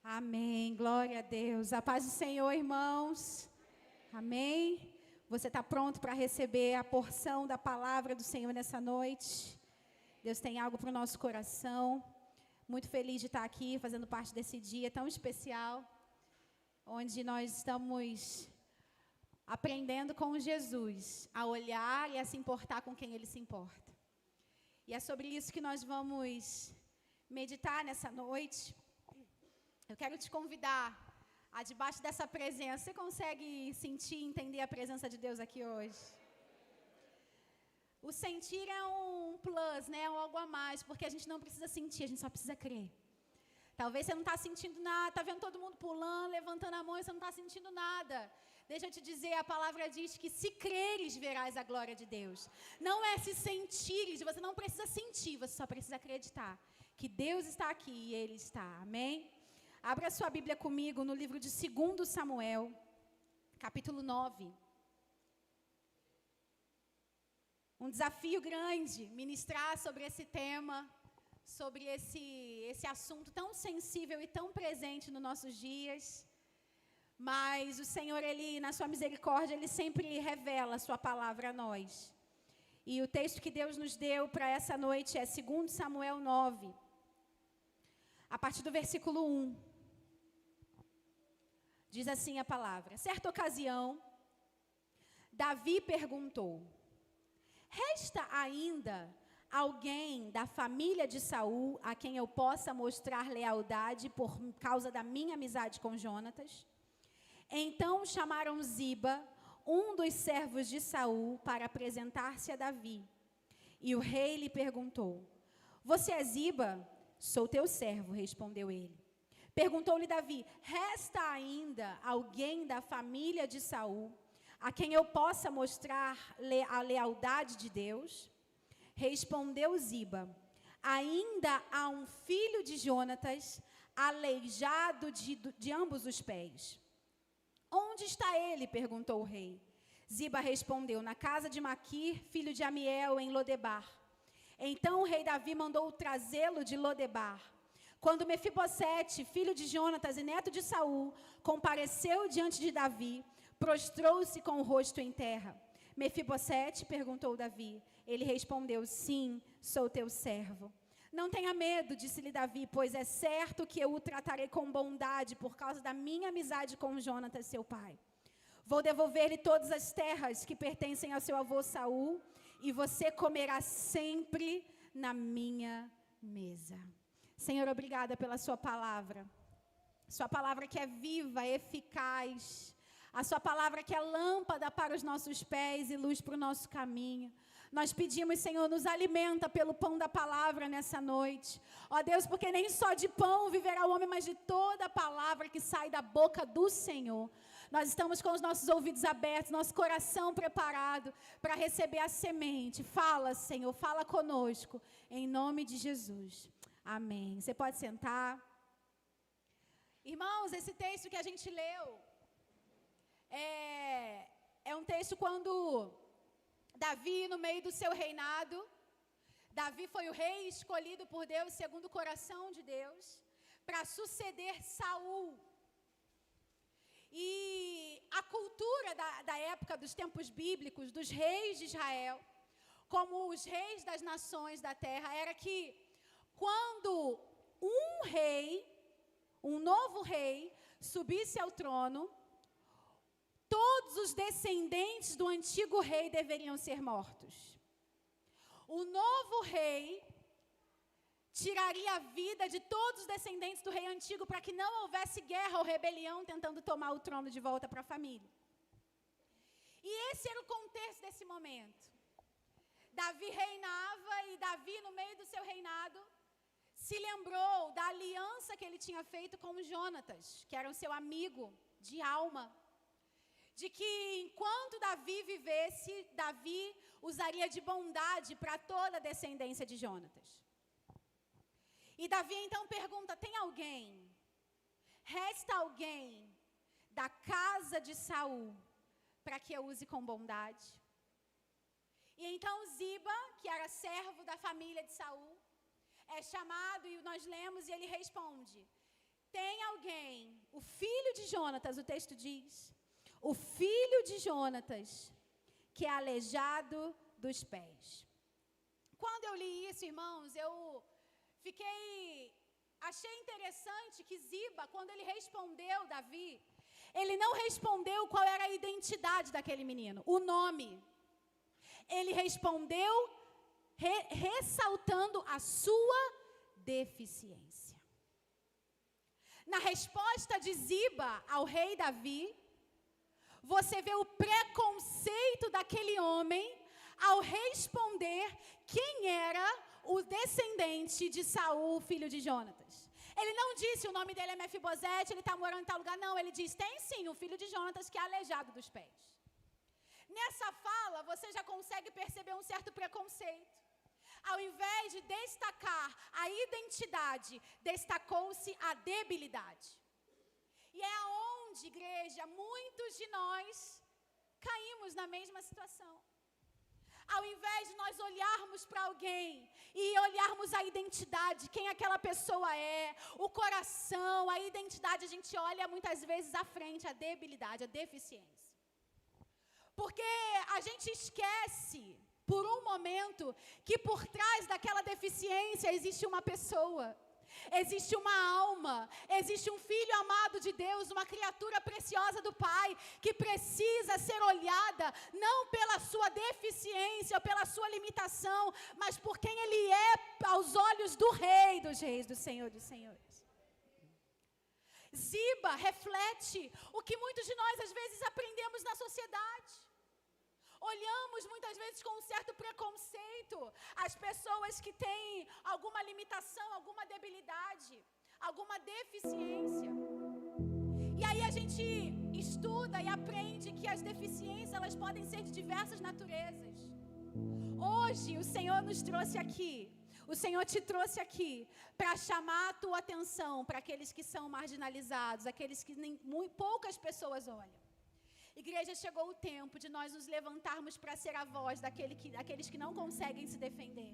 Amém, glória a Deus. A paz do Senhor, irmãos. Amém. Você está pronto para receber a porção da palavra do Senhor nessa noite? Deus tem algo para o nosso coração. Muito feliz de estar aqui, fazendo parte desse dia tão especial, onde nós estamos aprendendo com Jesus a olhar e a se importar com quem Ele se importa. E é sobre isso que nós vamos meditar nessa noite. Eu quero te convidar a, debaixo dessa presença, você consegue sentir e entender a presença de Deus aqui hoje? O sentir é um plus, né? É algo a mais, porque a gente não precisa sentir, a gente só precisa crer. Talvez você não está sentindo nada, está vendo todo mundo pulando, levantando a mão e você não está sentindo nada. Deixa eu te dizer, a palavra diz que se creres, verás a glória de Deus. Não é se sentires, você não precisa sentir, você só precisa acreditar que Deus está aqui e Ele está. Amém? Abra sua Bíblia comigo no livro de 2 Samuel, capítulo 9. Um desafio grande, ministrar sobre esse tema, sobre esse assunto tão sensível e tão presente nos nossos dias. Mas o Senhor, Ele, na sua misericórdia, Ele sempre revela a sua palavra a nós. E o texto que Deus nos deu para essa noite é 2 Samuel 9, a partir do versículo 1. Diz assim a palavra: certa ocasião, Davi perguntou: resta ainda alguém da família de Saul a quem eu possa mostrar lealdade por causa da minha amizade com Jonatas? Então chamaram Ziba, um dos servos de Saul, para apresentar-se a Davi. E o rei lhe perguntou: você é Ziba? Sou teu servo, respondeu ele. Perguntou-lhe Davi: resta ainda alguém da família de Saul a quem eu possa mostrar a lealdade de Deus? Respondeu Ziba: ainda há um filho de Jonatas, aleijado de ambos os pés. Onde está ele? Perguntou o rei. Ziba respondeu: na casa de Maquir, filho de Amiel, em Lodebar. Então o rei Davi mandou trazê-lo de Lodebar. Quando Mefibosete, filho de Jonatas e neto de Saul, compareceu diante de Davi, prostrou-se com o rosto em terra. Mefibosete? Perguntou Davi. Ele respondeu: sim, sou teu servo. Não tenha medo, disse-lhe Davi, pois é certo que eu o tratarei com bondade por causa da minha amizade com Jonatas, seu pai. Vou devolver-lhe todas as terras que pertencem ao seu avô Saul, e você comerá sempre na minha mesa. Senhor, obrigada pela sua palavra que é viva, eficaz, a sua palavra que é lâmpada para os nossos pés e luz para o nosso caminho. Nós pedimos, Senhor, nos alimenta pelo pão da palavra nessa noite. Ó Deus, porque nem só de pão viverá o homem, mas de toda a palavra que sai da boca do Senhor. Nós estamos com os nossos ouvidos abertos, nosso coração preparado para receber a semente. Fala, Senhor, fala conosco, em nome de Jesus. Amém. Você pode sentar. Irmãos, esse texto que a gente leu é um texto quando Davi, no meio do seu reinado, Davi foi o rei escolhido por Deus, segundo o coração de Deus, para suceder Saul. E a cultura da época, dos tempos bíblicos, dos reis de Israel, como os reis das nações da terra, era que quando um novo rei, subisse ao trono, todos os descendentes do antigo rei deveriam ser mortos. O novo rei tiraria a vida de todos os descendentes do rei antigo para que não houvesse guerra ou rebelião tentando tomar o trono de volta para a família. E esse era o contexto desse momento. Davi reinava e Davi, no meio do seu reinado, se lembrou da aliança que ele tinha feito com Jonatas, que era o seu amigo de alma. De que enquanto Davi vivesse, Davi usaria de bondade para toda a descendência de Jonatas. E Davi então pergunta: tem alguém? Resta alguém da casa de Saul para que eu use com bondade? E então Ziba, que era servo da família de Saul, é chamado e nós lemos e ele responde: tem alguém, o filho de Jonatas, o texto diz, o filho de Jonatas, que é aleijado dos pés. Quando eu li isso, irmãos, eu achei interessante que Ziba, quando ele respondeu Davi, ele não respondeu qual era a identidade daquele menino, o nome. Ele respondeu ressaltando a sua deficiência. Na resposta de Ziba ao rei Davi, você vê o preconceito daquele homem ao responder quem era o descendente de Saul, filho de Jonatas. Ele não disse o nome dele é Mefibosete, ele está morando em tal lugar. Não, ele diz, tem sim, o filho de Jonatas que é aleijado dos pés. Nessa fala, você já consegue perceber um certo preconceito. Ao invés de destacar a identidade, destacou-se a debilidade. E é aonde, igreja, muitos de nós caímos na mesma situação. Ao invés de nós olharmos para alguém e olharmos a identidade, quem aquela pessoa é, o coração, a identidade, a gente olha muitas vezes à frente, a debilidade, a deficiência. Porque a gente esquece, por um momento, que por trás daquela deficiência existe uma pessoa. Existe uma alma, existe um filho amado de Deus, uma criatura preciosa do Pai, que precisa ser olhada não pela sua deficiência ou pela sua limitação, mas por quem Ele é aos olhos do Rei dos Reis, do Senhor dos Senhores. Ziba reflete o que muitos de nós às vezes aprendemos na sociedade. Olhamos muitas vezes com um certo preconceito as pessoas que têm alguma limitação, alguma debilidade, alguma deficiência. E aí a gente estuda e aprende que as deficiências elas podem ser de diversas naturezas. Hoje o Senhor nos trouxe aqui, o Senhor te trouxe aqui para chamar a tua atenção para aqueles que são marginalizados, aqueles que poucas pessoas olham. Igreja, chegou o tempo de nós nos levantarmos para ser a voz daqueles que não conseguem se defender.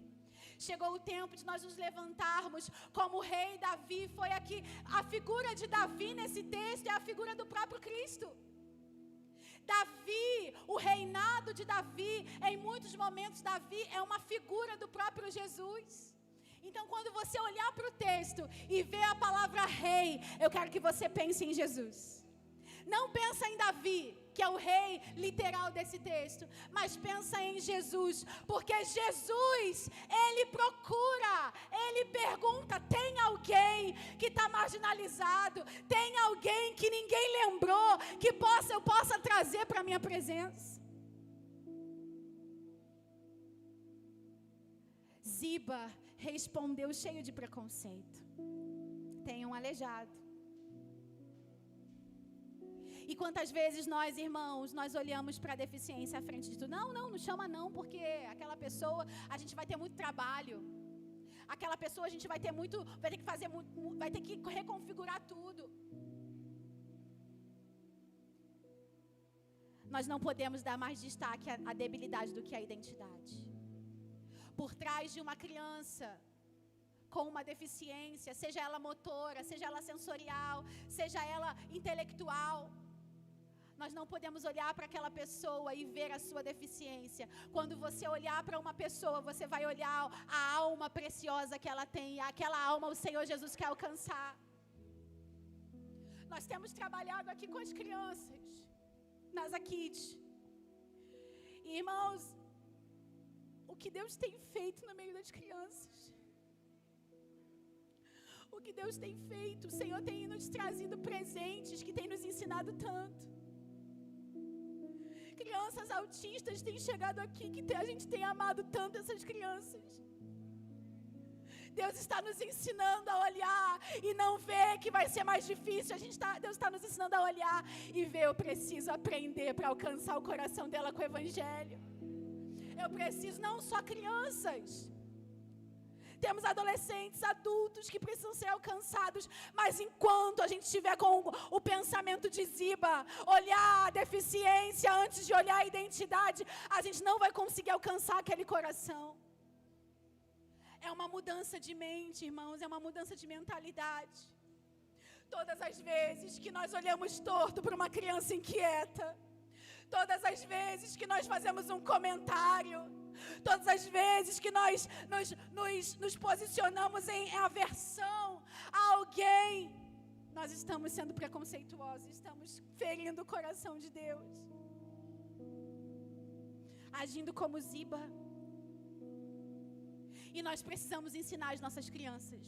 Chegou o tempo de nós nos levantarmos como o rei Davi foi aqui. A figura de Davi nesse texto é a figura do próprio Cristo. Davi, o reinado de Davi, em muitos momentos Davi é uma figura do próprio Jesus. Então, quando você olhar para o texto e ver a palavra rei, eu quero que você pense em Jesus. Não pensa em Davi, que é o rei literal desse texto, mas pensa em Jesus, porque Jesus, Ele procura, Ele pergunta, tem alguém que está marginalizado, tem alguém que ninguém lembrou, que eu possa trazer para a minha presença? Ziba respondeu cheio de preconceito, tem um aleijado. E quantas vezes nós, irmãos, nós olhamos para a deficiência à frente de tudo. Não chama não, porque aquela pessoa, a gente vai ter muito trabalho. Aquela pessoa a gente vai ter que fazer muito, vai ter que reconfigurar tudo. Nós não podemos dar mais destaque à debilidade do que à identidade. Por trás de uma criança com uma deficiência, seja ela motora, seja ela sensorial, seja ela intelectual, nós não podemos olhar para aquela pessoa e ver a sua deficiência. Quando você olhar para uma pessoa, você vai olhar a alma preciosa que ela tem. E aquela alma o Senhor Jesus quer alcançar. Nós temos trabalhado aqui com as crianças, nas Kids. Irmãos, o que Deus tem feito no meio das crianças. O que Deus tem feito, o Senhor tem nos trazido presentes que tem nos ensinado tanto. Crianças autistas têm chegado aqui, que a gente tem amado tanto essas crianças. Deus está nos ensinando a olhar e não ver que vai ser mais difícil. Deus está nos ensinando a olhar e ver, eu preciso aprender para alcançar o coração dela com o Evangelho. Eu preciso, não só crianças. Temos adolescentes, adultos que precisam ser alcançados. Mas enquanto a gente estiver com o pensamento de Ziba, olhar a deficiência antes de olhar a identidade, a gente não vai conseguir alcançar aquele coração. É uma mudança de mente, irmãos, é uma mudança de mentalidade. Todas as vezes que nós olhamos torto para uma criança inquieta, todas as vezes que nós fazemos um comentário, todas as vezes que nós nos posicionamos em aversão a alguém, nós estamos sendo preconceituosos, estamos ferindo o coração de Deus, agindo como Ziba. E nós precisamos ensinar as nossas crianças,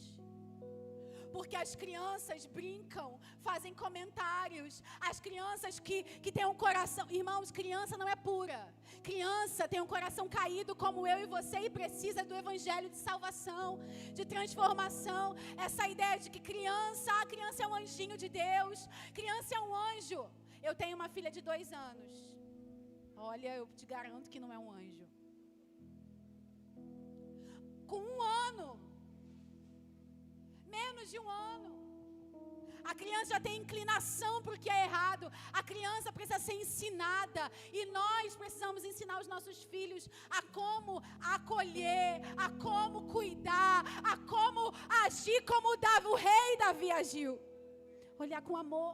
porque as crianças brincam, fazem comentários. As crianças que têm um coração... Irmãos, criança não é pura. Criança tem um coração caído como eu e você e precisa do evangelho de salvação, de transformação. Essa ideia de que a criança é um anjinho de Deus. Criança é um anjo. Eu tenho uma filha de 2 anos. Olha, eu te garanto que não é um anjo. Com 1 ano. Menos de 1 ano. A criança já tem inclinação para o que é errado. A criança precisa ser ensinada. E nós precisamos ensinar os nossos filhos a como acolher, a como cuidar, a como agir como o rei Davi agiu. Olhar com amor.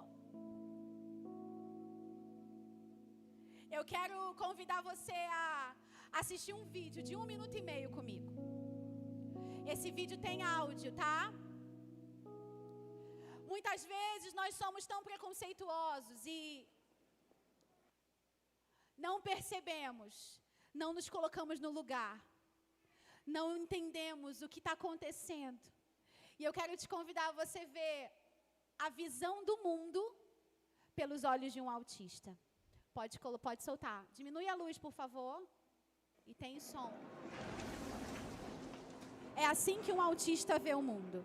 Eu quero convidar você a assistir um vídeo de 1 minuto e meio comigo. Esse vídeo tem áudio, tá? Muitas vezes nós somos tão preconceituosos e não percebemos, não nos colocamos no lugar, não entendemos o que está acontecendo. E eu quero te convidar a você ver a visão do mundo pelos olhos de um autista. Pode soltar. Diminui a luz, por favor. E tem som. É assim que um autista vê o mundo.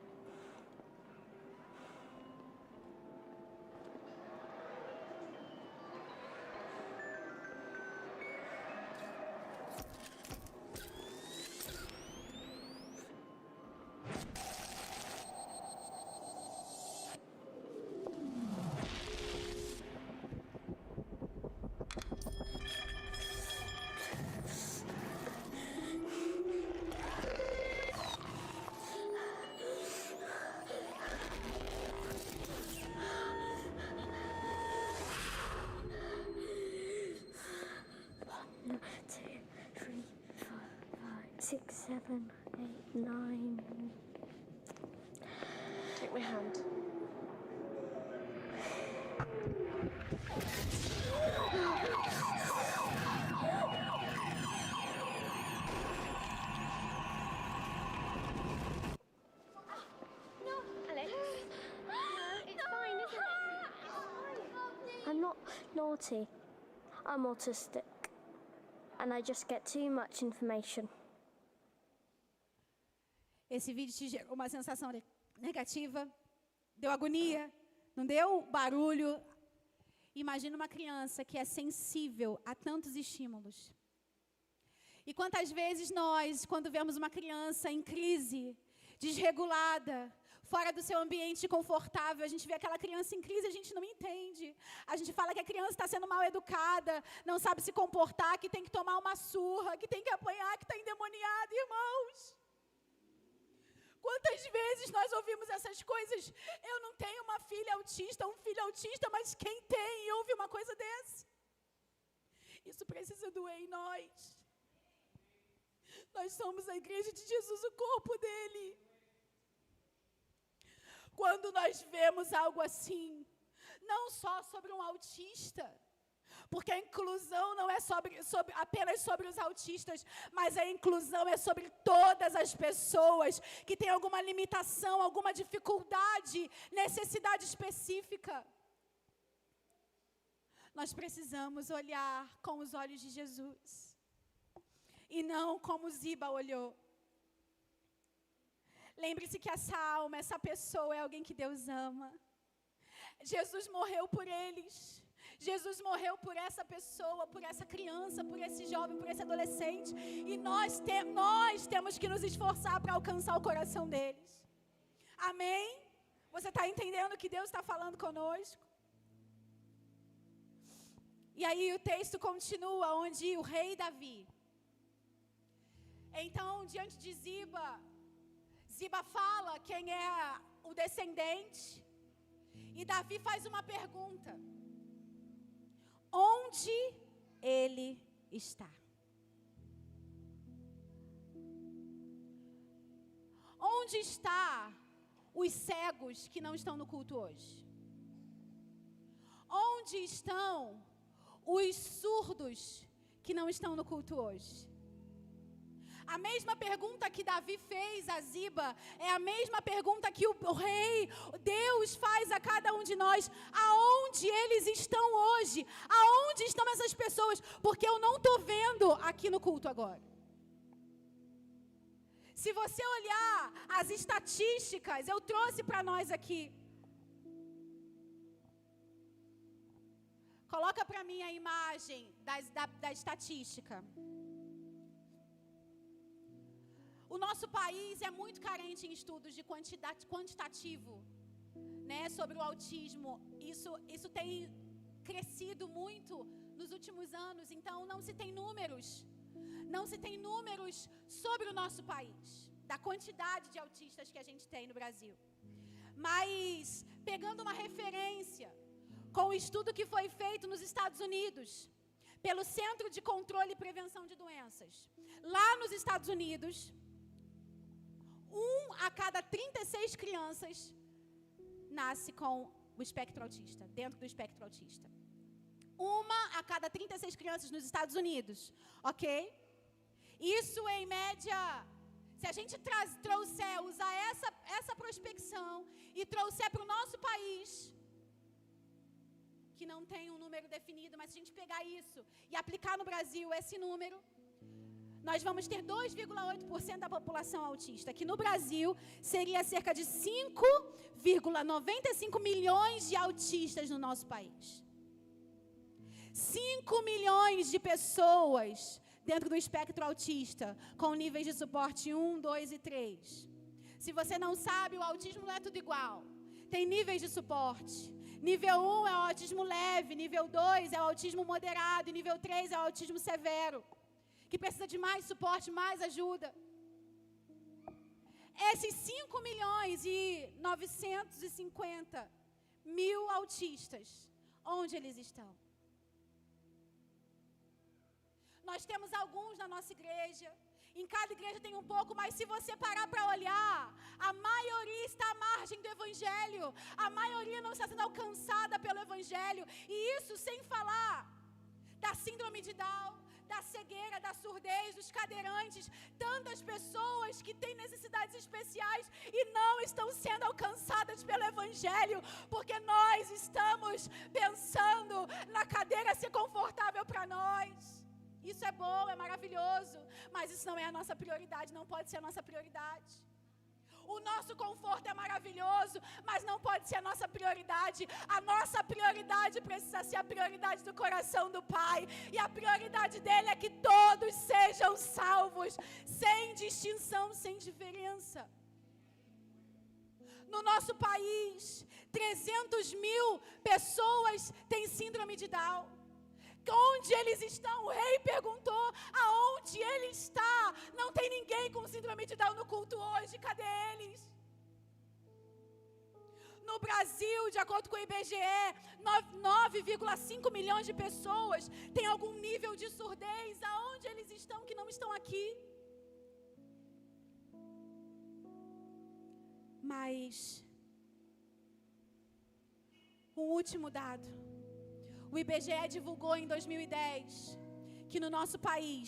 Six, 7, 8, 9. Take my hand. No, Alex. It's fine, isn't it? I'm not naughty. I'm autistic. And I just get too much information. Esse vídeo te gerou uma sensação negativa? Deu agonia? Não deu barulho? Imagina uma criança que é sensível a tantos estímulos. E quantas vezes nós, quando vemos uma criança em crise, desregulada, fora do seu ambiente confortável, a gente vê aquela criança em crise e a gente não entende. A gente fala que a criança está sendo mal educada, não sabe se comportar, que tem que tomar uma surra, que tem que apanhar, que está endemoniada, irmãos. Quantas vezes nós ouvimos essas coisas? Eu não tenho uma filha autista, um filho autista, mas quem tem e ouve uma coisa dessa? Isso precisa doer em nós. Nós somos a igreja de Jesus, o corpo dele. Quando nós vemos algo assim, não só sobre um autista, porque a inclusão não é apenas sobre os autistas, mas a inclusão é sobre todas as pessoas que têm alguma limitação, alguma dificuldade, necessidade específica. Nós precisamos olhar com os olhos de Jesus e não como Ziba olhou. Lembre-se que essa alma, essa pessoa é alguém que Deus ama. Jesus morreu por eles. Jesus morreu por essa pessoa, por essa criança, por esse jovem, por esse adolescente. E nós temos que nos esforçar para alcançar o coração deles. Amém? Você está entendendo o que Deus está falando conosco? E aí o texto continua, onde o rei Davi. Então, diante de Ziba fala quem é o descendente. E Davi faz uma pergunta: onde ele está? Onde está os cegos que não estão no culto hoje? Onde estão os surdos que não estão no culto hoje? A mesma pergunta que Davi fez a Ziba é a mesma pergunta que o rei, Deus, faz a cada um de nós. Aonde eles estão hoje? Aonde estão essas pessoas? Porque eu não estou vendo aqui no culto agora. Se você olhar as estatísticas, eu trouxe para nós aqui. Coloca para mim a imagem da estatística. O nosso país é muito carente em estudos de quantitativo, né, sobre o autismo. Isso tem crescido muito nos últimos anos, então não se tem números. Não se tem números sobre o nosso país, da quantidade de autistas que a gente tem no Brasil. Mas, pegando uma referência com o estudo que foi feito nos Estados Unidos, pelo Centro de Controle e Prevenção de Doenças. Lá nos Estados Unidos, 1 a cada 36 crianças nasce com o espectro autista, dentro do espectro autista. 1 a cada 36 crianças nos Estados Unidos, ok? Isso em média, se a gente usar essa prospecção e trouxer para o nosso país, que não tem um número definido, mas se a gente pegar isso e aplicar no Brasil esse número, nós vamos ter 2,8% da população autista, que no Brasil seria cerca de 5,95 milhões de autistas no nosso país. 5 milhões de pessoas dentro do espectro autista, com níveis de suporte 1, 2 e 3. Se você não sabe, o autismo não é tudo igual. Tem níveis de suporte. Nível 1 é o autismo leve, nível 2 é o autismo moderado, e nível 3 é o autismo severo, que precisa de mais suporte, mais ajuda. Esses 5 milhões e 950 mil autistas, onde eles estão? Nós temos alguns na nossa igreja. Em cada igreja tem um pouco, mas se você parar para olhar, a maioria está à margem do Evangelho. A maioria não está sendo alcançada pelo Evangelho. E isso sem falar da síndrome de Down, da cegueira, da surdez, dos cadeirantes. Tantas pessoas que têm necessidades especiais e não estão sendo alcançadas pelo Evangelho, porque nós estamos pensando na cadeira ser confortável para nós. Isso é bom, é maravilhoso, mas isso não é a nossa prioridade, não pode ser a nossa prioridade. O nosso conforto é maravilhoso, mas não pode ser a nossa prioridade. A nossa prioridade precisa ser a prioridade do coração do Pai. E a prioridade dele é que todos sejam salvos, sem distinção, sem diferença. No nosso país, 300 mil pessoas têm síndrome de Down. Onde eles estão? O rei perguntou, aonde ele está? Não tem ninguém com síndrome de Down no culto hoje, cadê eles? No Brasil, de acordo com o IBGE, 9,5 milhões de pessoas têm algum nível de surdez. Aonde eles estão que não estão aqui? Mas, um último dado. O IBGE divulgou em 2010 que no nosso país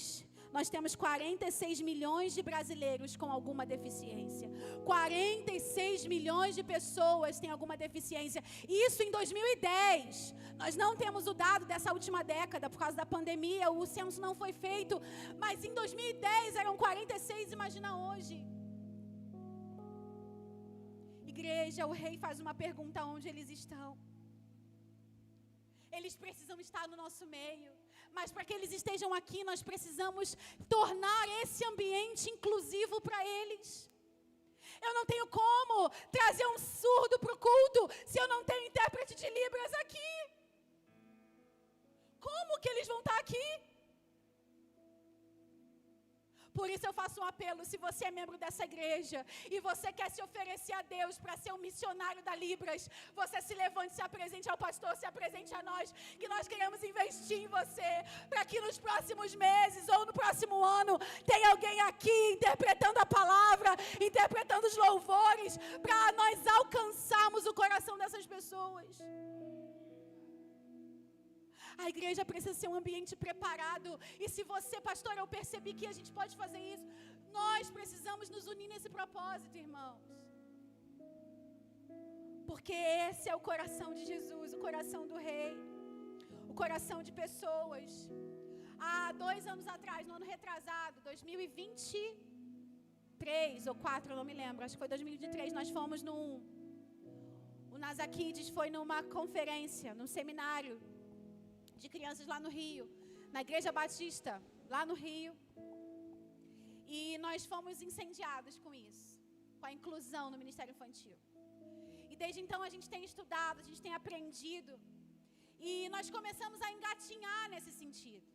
nós temos 46 milhões de brasileiros com alguma deficiência. 46 milhões de pessoas têm alguma deficiência. Isso em 2010. Nós não temos o dado dessa última década por causa da pandemia, o censo não foi feito. Mas em 2010 eram 46, imagina hoje. Igreja, o rei faz uma pergunta: onde eles estão? Eles precisam estar no nosso meio, mas para que eles estejam aqui, nós precisamos tornar esse ambiente inclusivo para eles. Eu não tenho como trazer um surdo para o culto se eu não tenho intérprete de Libras aqui. Como que eles vão estar aqui? Por isso eu faço um apelo, se você é membro dessa igreja e você quer se oferecer a Deus para ser um missionário da Libras, você se levante, se apresente ao pastor, se apresente a nós, que nós queremos investir em você, para que nos próximos meses ou no próximo ano tenha alguém aqui interpretando a palavra, interpretando os louvores, para nós alcançarmos o coração dessas pessoas. A igreja precisa ser um ambiente preparado. E se você, pastor, eu percebi que a gente pode fazer isso, nós precisamos nos unir nesse propósito, irmãos. Porque esse é o coração de Jesus, o coração do Rei, o coração de pessoas. Há 2 anos atrás, no ano retrasado, 2023 ou 4, eu não me lembro, acho que foi 2023, nós fomos o Nasa Kids foi numa conferência, num seminário de crianças lá no Rio, na Igreja Batista, lá no Rio. E nós fomos incendiados com isso, com a inclusão no Ministério Infantil. E desde então a gente tem estudado, a gente tem aprendido. E nós começamos a engatinhar nesse sentido.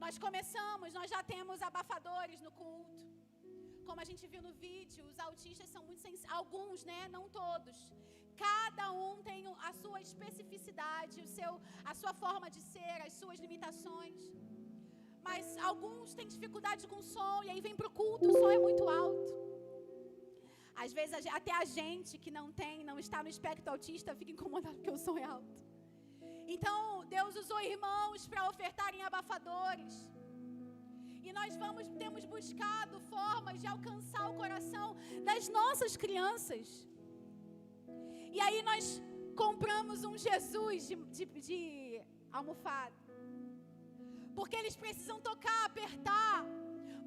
Nós já temos abafadores no culto. Como a gente viu no vídeo, os autistas são muito sensíveis, alguns, né, não todos. Cada um tem a sua especificidade, a sua forma de ser, as suas limitações. Mas alguns têm dificuldade com som, e aí vem para o culto, o som é muito alto. Às vezes até a gente que não está no espectro autista, fica incomodado porque o som é alto. Então Deus usou irmãos para ofertarem abafadores. E nós temos buscado formas de alcançar o coração das nossas crianças. E aí nós compramos um Jesus de almofada. Porque eles precisam tocar, apertar.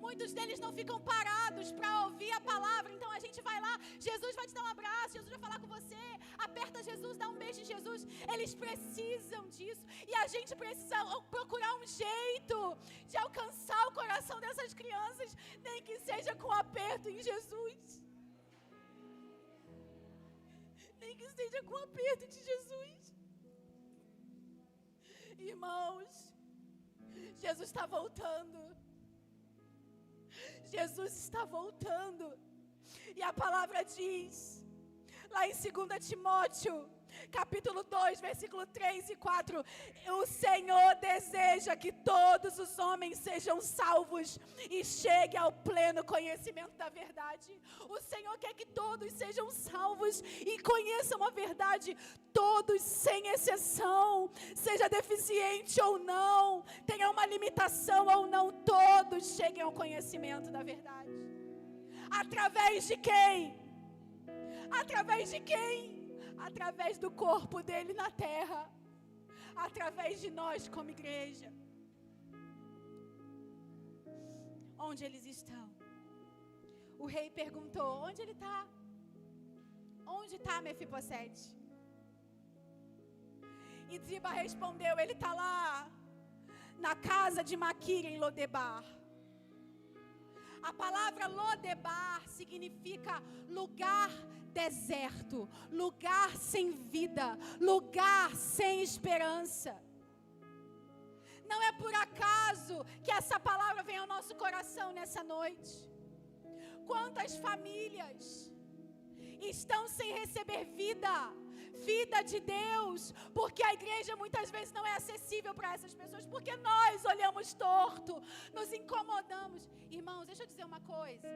Muitos deles não ficam parados para ouvir a palavra. Então a gente vai lá, Jesus vai te dar um abraço, Jesus vai falar com você. Aperta Jesus, dá um beijo em Jesus. Eles precisam disso. E a gente precisa procurar um jeito de alcançar o coração dessas crianças, nem que seja com aperto em Jesus. Nem que seja com aperto de Jesus. Irmãos, Jesus está voltando. Jesus está voltando. E a palavra diz, lá em 2 Timóteo, capítulo 2, versículo 3 e 4, o Senhor deseja que todos os homens sejam salvos e cheguem ao pleno conhecimento da verdade. O Senhor quer que todos sejam salvos e conheçam a verdade, todos sem exceção, seja deficiente ou não, tenha uma limitação ou não, todos cheguem ao conhecimento da verdade. Através de quem? Através de quem? Através do corpo dele na terra, através de nós como igreja. Onde eles estão? O rei perguntou, onde ele está? Onde está Mefibosete? E Ziba respondeu, ele está lá, na casa de Maquir em Lodebar. A palavra Lodebar significa lugar deserto, lugar sem vida, lugar sem esperança. Não é por acaso que essa palavra vem ao nosso coração nessa noite. Quantas famílias estão sem receber vida de Deus, porque a igreja muitas vezes não é acessível para essas pessoas, porque nós olhamos torto, nos incomodamos. Irmãos, deixa eu dizer uma coisa.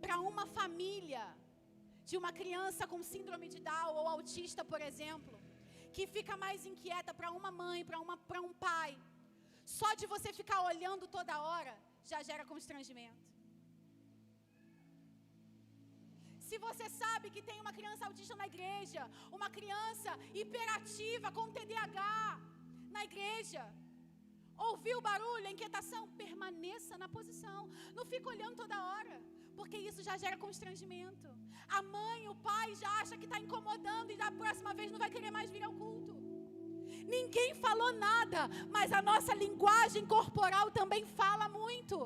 Para uma família de uma criança com síndrome de Down ou autista, por exemplo, que fica mais inquieta, para uma mãe, para um pai, só de você ficar olhando toda hora, já gera constrangimento. Se você sabe que tem uma criança autista na igreja, uma criança hiperativa com TDAH na igreja, ouviu o barulho, a inquietação, permaneça na posição. Não fica olhando toda hora, porque isso já gera constrangimento. A mãe, o pai já acha que está incomodando e da próxima vez não vai querer mais vir ao culto. Ninguém falou nada, mas a nossa linguagem corporal também fala muito.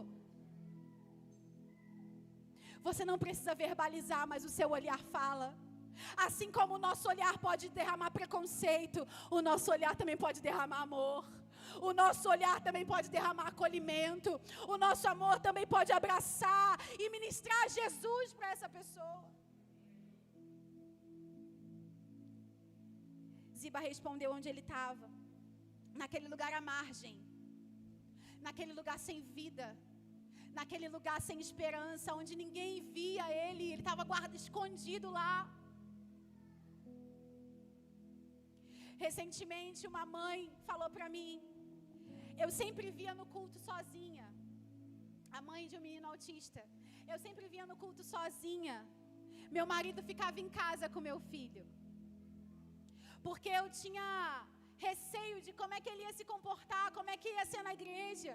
Você não precisa verbalizar, mas o seu olhar fala. Assim como o nosso olhar pode derramar preconceito, o nosso olhar também pode derramar amor. o nosso olhar também pode derramar acolhimento, o nosso amor também pode abraçar e ministrar Jesus para essa pessoa. Ziba respondeu onde ele estava, naquele lugar à margem, naquele lugar sem vida, naquele lugar sem esperança, onde ninguém via ele estava escondido lá. Recentemente, uma mãe falou para mim, eu sempre via no culto sozinha, a mãe de um menino autista, eu sempre via no culto sozinha, meu marido ficava em casa com meu filho, porque eu tinha receio de como é que ele ia se comportar, como é que ia ser na igreja.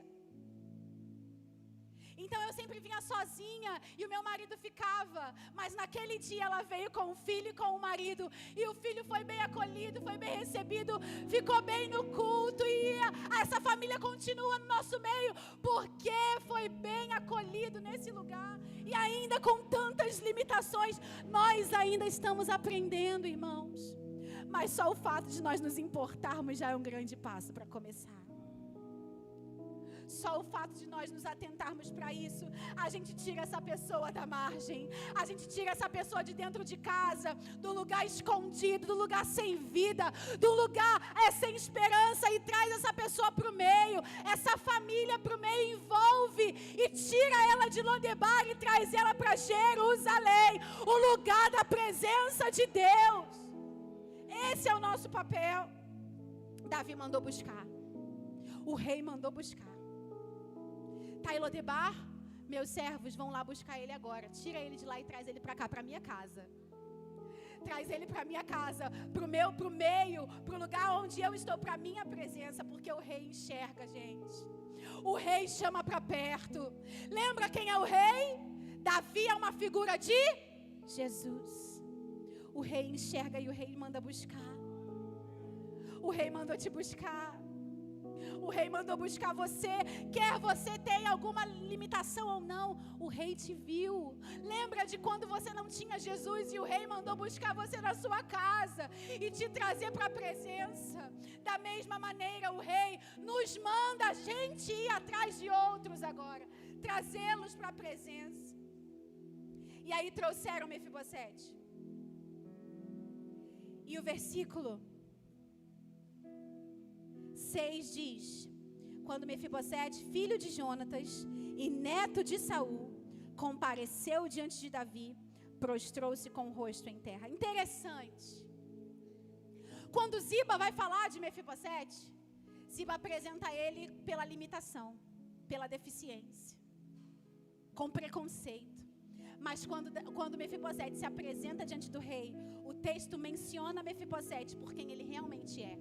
Então eu sempre vinha sozinha e o meu marido ficava, mas naquele dia ela veio com o filho e com o marido, e o filho foi bem acolhido, foi bem recebido, ficou bem no culto, e essa família continua no nosso meio, porque foi bem acolhido nesse lugar. E ainda com tantas limitações, nós ainda estamos aprendendo, irmãos. Mas só o fato de nós nos importarmos já é um grande passo para começar. Só o fato de nós nos atentarmos para isso, a gente tira essa pessoa da margem, a gente tira essa pessoa de dentro de casa, do lugar escondido, do lugar sem vida, do lugar sem esperança, e traz essa pessoa para o meio, essa família para o meio, envolve e tira ela de Lodebar e traz ela para Jerusalém, o lugar da presença de Deus. Esse é o nosso papel. Davi mandou buscar, o rei mandou buscar. Está em Lodebar, meus servos vão lá buscar ele agora. Tira ele de lá e traz ele para cá, para minha casa. Traz ele para minha casa, para o meio, para o lugar onde eu estou, para a minha presença, porque o rei enxerga, gente. O rei chama para perto. Lembra quem é o rei? Davi é uma figura de Jesus. O rei enxerga e o rei manda buscar. O rei mandou te buscar. O rei mandou buscar você. Quer você tenha alguma limitação ou não, o rei te viu. Lembra de quando você não tinha Jesus e o rei mandou buscar você na sua casa e te trazer para a presença? Da mesma maneira, o rei nos manda a gente ir atrás de outros agora, trazê-los para a presença. E aí trouxeram Mefibosete. E o versículo 6 diz: quando Mefibosete, filho de Jonatas e neto de Saul, compareceu diante de Davi, prostrou-se com o rosto em terra. Interessante. Quando Ziba vai falar de Mefibosete, Ziba apresenta ele pela limitação, pela deficiência, com preconceito. Mas quando Mefibosete se apresenta diante do rei, o texto menciona Mefibosete por quem ele realmente é.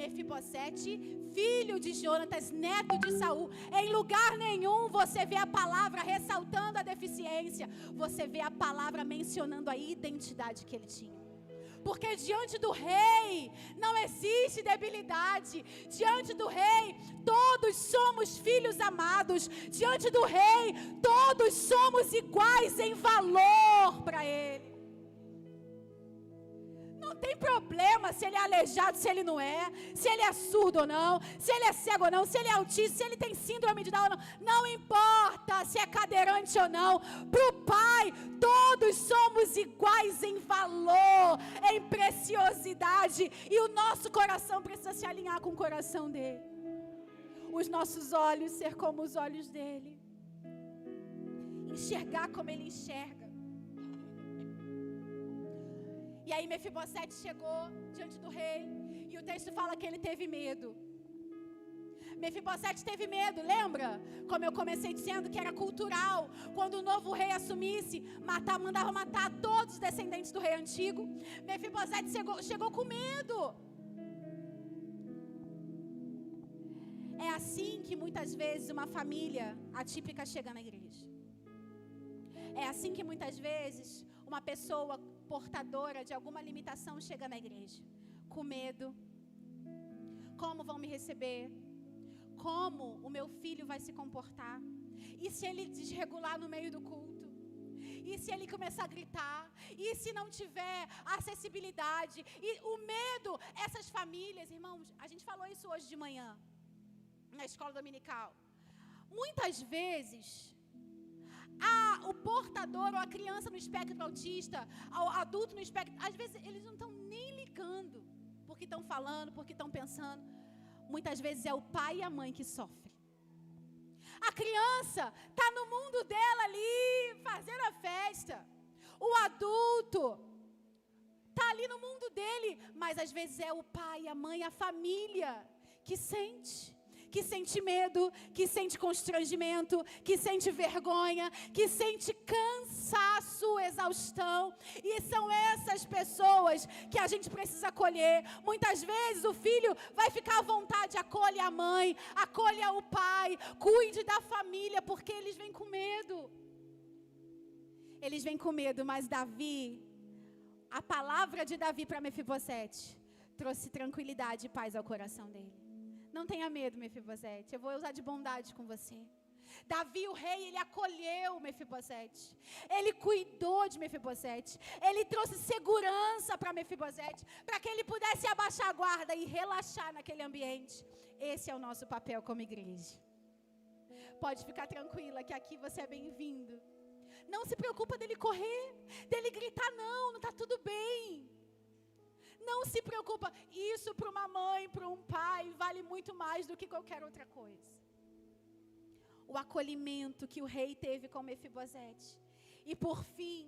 Mefibosete, filho de Jonatas, neto de Saul. Em lugar nenhum você vê a palavra ressaltando a deficiência. Você vê a palavra mencionando a identidade que ele tinha. Porque diante do rei não existe debilidade. Diante do rei todos somos filhos amados. Diante do rei todos somos iguais em valor para ele. Não tem problema se ele é aleijado, se ele não é, se ele é surdo ou não, se ele é cego ou não, se ele é autista, se ele tem síndrome de Down ou não. Não importa se é cadeirante ou não. Para o Pai, todos somos iguais em valor, em preciosidade. E o nosso coração precisa se alinhar com o coração dele. Os nossos olhos ser como os olhos dele. Enxergar como ele enxerga. E aí Mefibosete chegou diante do rei, e o texto fala que ele teve medo. Mefibosete teve medo, lembra? Como eu comecei dizendo que era cultural, quando o novo rei assumisse, mandava matar todos os descendentes do rei antigo. Mefibosete chegou com medo. É assim que muitas vezes uma família atípica chega na igreja. É assim que muitas vezes uma pessoa portadora de alguma limitação chega na igreja, com medo. Como vão me receber? Como o meu filho vai se comportar? E se ele desregular no meio do culto? E se ele começar a gritar? E se não tiver acessibilidade? E o medo, essas famílias, irmãos, a gente falou isso hoje de manhã. na escola dominical. Muitas vezes, o portador ou a criança no espectro autista, o adulto no espectro, às vezes eles não estão nem ligando porque estão falando, porque estão pensando. Muitas vezes é o pai e a mãe que sofrem. A criança está no mundo dela ali, fazendo a festa. O adulto está ali no mundo dele, mas às vezes é o pai, a mãe, a família que sente medo, que sente constrangimento, que sente vergonha, que sente cansaço, exaustão. E são essas pessoas que a gente precisa acolher. Muitas vezes o filho vai ficar à vontade, acolhe a mãe, acolhe o pai, cuide da família, porque eles vêm com medo. Eles vêm com medo, mas Davi, a palavra de Davi para Mefibosete trouxe tranquilidade e paz ao coração dele. Não tenha medo, Mefibosete, eu vou usar de bondade com você. Davi, o rei, ele acolheu Mefibosete. Ele cuidou de Mefibosete. Ele trouxe segurança para Mefibosete, para que ele pudesse abaixar a guarda e relaxar naquele ambiente. Esse é o nosso papel como igreja. Pode ficar tranquila que aqui você é bem-vindo. Não se preocupa dele correr, dele gritar, não está tudo bem. Não se preocupa, isso para uma mãe, para um pai, vale muito mais do que qualquer outra coisa. O acolhimento que o rei teve com Mefibosete. E por fim,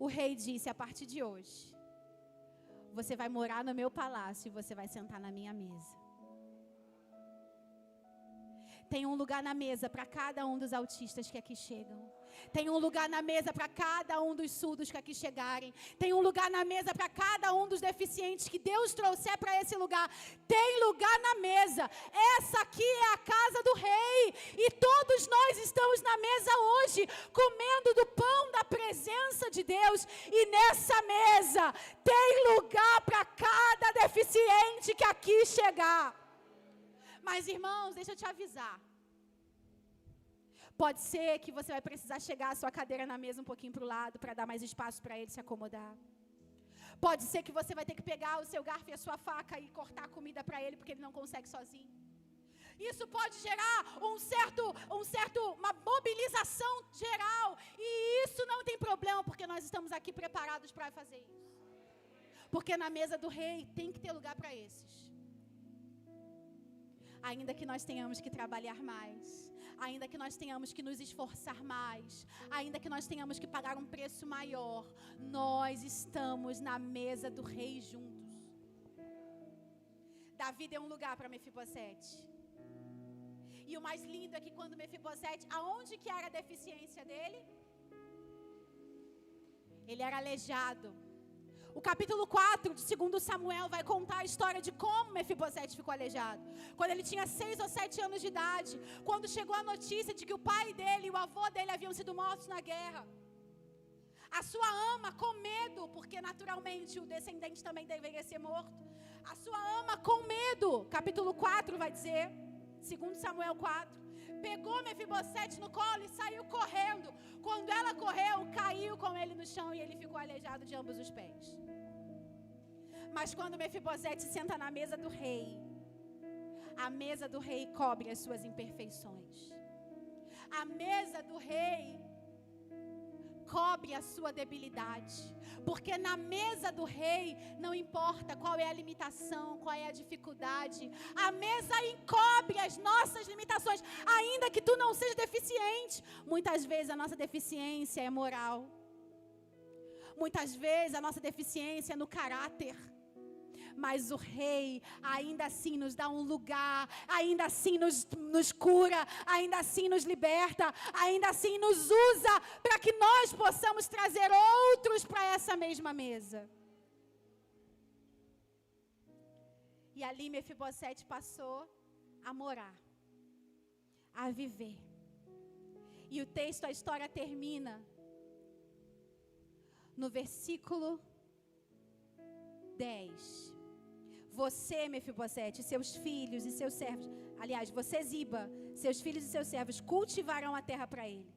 o rei disse, a partir de hoje, você vai morar no meu palácio e você vai sentar na minha mesa. Tem um lugar na mesa para cada um dos autistas que aqui chegam. Tem um lugar na mesa para cada um dos surdos que aqui chegarem. Tem um lugar na mesa para cada um dos deficientes que Deus trouxer para esse lugar. Tem lugar na mesa. Essa aqui é a casa do rei. E todos nós estamos na mesa hoje, comendo do pão da presença de Deus. E nessa mesa tem lugar para cada deficiente que aqui chegar. Mas, irmãos, deixa eu te avisar. Pode ser que você vai precisar chegar a sua cadeira na mesa um pouquinho para o lado, para dar mais espaço para ele se acomodar. Pode ser que você vai ter que pegar o seu garfo e a sua faca e cortar a comida para ele, porque ele não consegue sozinho. Isso pode gerar uma mobilização geral. E isso não tem problema, porque nós estamos aqui preparados para fazer isso. Porque na mesa do rei tem que ter lugar para esses. Ainda que nós tenhamos que trabalhar mais, ainda que nós tenhamos que nos esforçar mais, ainda que nós tenhamos que pagar um preço maior, nós estamos na mesa do rei juntos. Davi deu um lugar para Mefibosete. E o mais lindo é que quando Mefibosete, aonde que era a deficiência dele? Ele era aleijado. O capítulo 4 de 2 Samuel vai contar a história de como Mefibosete ficou aleijado. Quando ele tinha 6 ou 7 anos de idade, quando chegou a notícia de que o pai dele e o avô dele haviam sido mortos na guerra. A sua ama, com medo, porque naturalmente o descendente também deveria ser morto. A sua ama, com medo, capítulo 4 vai dizer, 2 Samuel 4. Pegou Mefibosete no colo e saiu correndo. Quando ela correu, caiu com ele no chão e ele ficou aleijado de ambos os pés. Mas quando Mefibosete senta na mesa do rei, a mesa do rei cobre as suas imperfeições. A mesa do rei cobre a sua debilidade. Porque na mesa do rei não importa qual é a limitação, qual é a dificuldade. A mesa encobre as nossas limitações, ainda que tu não seja deficiente. Muitas vezes a nossa deficiência é moral. Muitas vezes a nossa deficiência é no caráter. Mas o rei ainda assim nos dá um lugar, ainda assim nos cura, ainda assim nos liberta, ainda assim nos usa para que nós possamos trazer outros para essa mesma mesa. E ali Mefibosete passou a morar, a viver. E o texto, a história termina no versículo 10. Você, Mefibosete, seus filhos e seus servos, aliás, você, Ziba, seus filhos e seus servos cultivarão a terra para ele.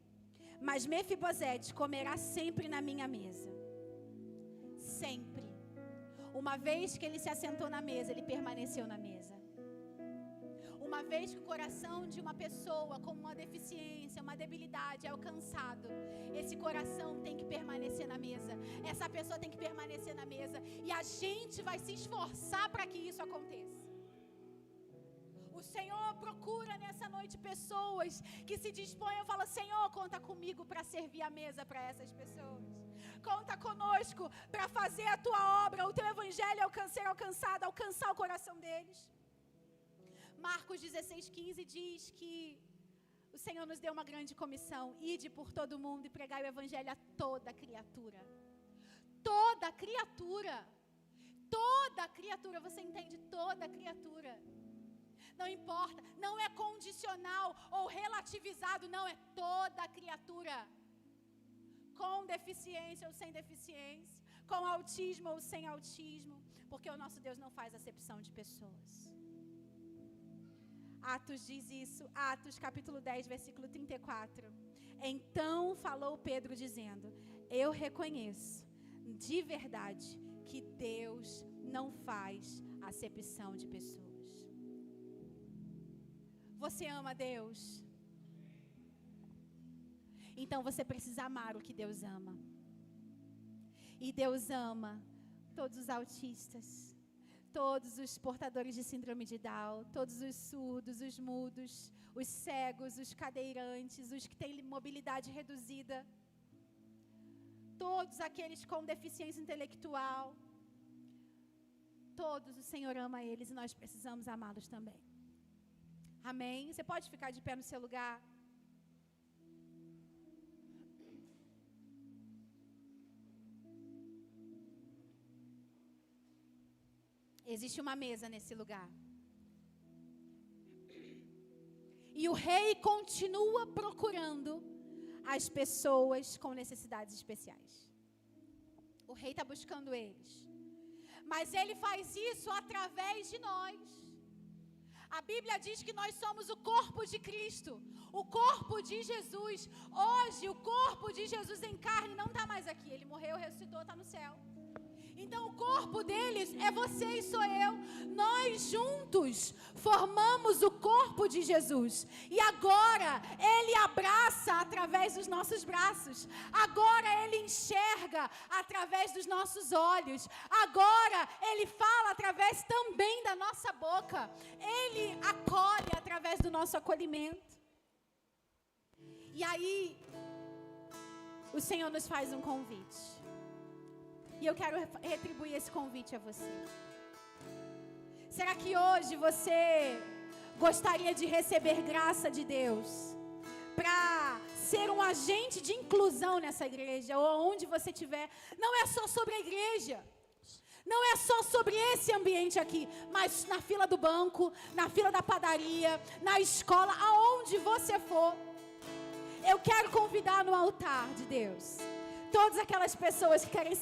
Mas Mefibosete comerá sempre na minha mesa. Sempre. Uma vez que ele se assentou na mesa, ele permaneceu na mesa. Uma vez que o coração de uma pessoa com uma deficiência, uma debilidade é alcançado, esse coração tem que permanecer na mesa. Essa pessoa tem que permanecer na mesa. E a gente vai se esforçar para que isso aconteça. O Senhor procura nessa noite pessoas que se dispõem e falam: Senhor, conta comigo para servir a mesa para essas pessoas. Conta conosco para fazer a tua obra, o teu evangelho alcançar o coração deles. Marcos 16:15 diz que o Senhor nos deu uma grande comissão: ide por todo mundo e pregai o evangelho a toda criatura. Toda criatura. Toda criatura, você entende? Toda criatura. Não importa, não é condicional ou relativizado, não, é toda criatura. Com deficiência ou sem deficiência, com autismo ou sem autismo, porque o nosso Deus não faz acepção de pessoas. Atos diz isso, Atos capítulo 10, versículo 34. Então falou Pedro dizendo: eu reconheço de verdade que Deus não faz acepção de pessoas. Você ama Deus? Então você precisa amar o que Deus ama. E Deus ama todos os autistas, todos os portadores de síndrome de Down, todos os surdos, os mudos, os cegos, os cadeirantes, os que têm mobilidade reduzida, todos aqueles com deficiência intelectual. Todos o Senhor ama eles e nós precisamos amá-los também. Amém? Você pode ficar de pé no seu lugar? Existe uma mesa nesse lugar. E o rei continua procurando as pessoas com necessidades especiais. O rei está buscando eles. Mas ele faz isso através de nós. A Bíblia diz que nós somos o corpo de Cristo, o corpo de Jesus. Hoje o corpo de Jesus em carne não está mais aqui. Ele morreu, ressuscitou, está no céu. Então o corpo deles é você e sou eu. Nós juntos formamos o corpo de Jesus. E agora Ele abraça através dos nossos braços. Agora Ele enxerga através dos nossos olhos. Agora Ele fala através também da nossa boca. Ele acolhe através do nosso acolhimento. E aí o Senhor nos faz um convite. E eu quero retribuir esse convite a você. Será que hoje você gostaria de receber graça de Deus para ser um agente de inclusão nessa igreja ou onde você estiver? Não é só sobre a igreja. Não é só sobre esse ambiente aqui, mas na fila do banco, na fila da padaria, na escola, aonde você for. Eu quero convidar no altar de Deus todas aquelas pessoas que querem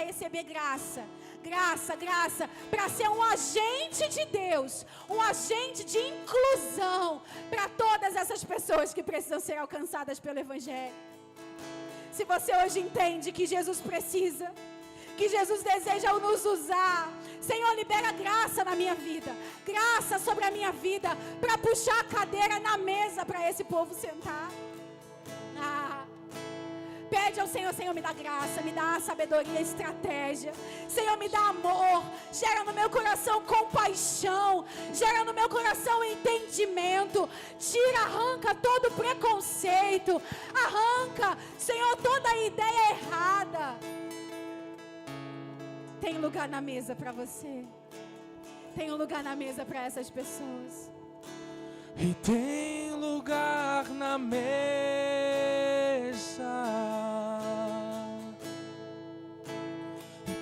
receber graça, para ser um agente de Deus, um agente de inclusão para todas essas pessoas que precisam ser alcançadas pelo Evangelho. Se você hoje entende que Jesus precisa, que Jesus deseja nos usar, Senhor, libera graça na minha vida, graça sobre a minha vida, para puxar a cadeira na mesa para esse povo sentar. Pede ao Senhor: Senhor, me dá graça, me dá sabedoria, estratégia. Senhor, me dá amor. Gera no meu coração compaixão. Gera no meu coração entendimento. Tira, arranca todo preconceito. Arranca, Senhor, toda ideia errada. Tem lugar na mesa para você. Tem um lugar na mesa para essas pessoas. E tem lugar na mesa.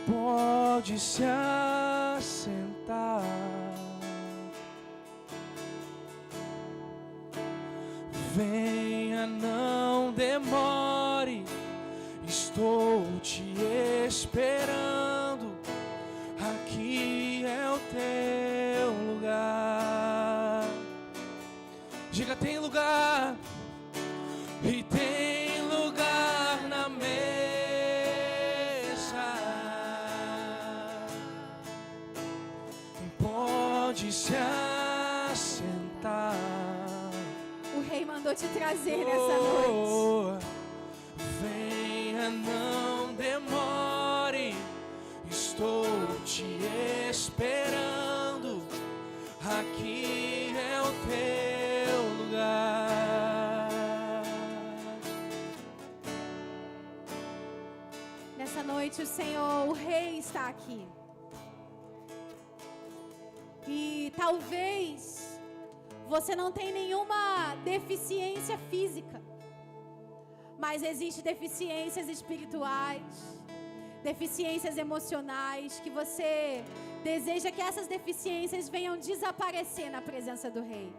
Pode se assentar. Venha, não demore. Estou te esperando. Aqui é o teu lugar. Diga: tem lugar. E tem lugar na mesa. Pode se assentar. vou te trazer nessa noite. Venha, não demore, estou te esperando. Aqui é o teu lugar. Nessa noite o Senhor, o Rei, está aqui. E talvez você não tenha nenhuma deficiência física, mas existem deficiências espirituais, deficiências emocionais, que você deseja que essas deficiências venham desaparecer na presença do Rei.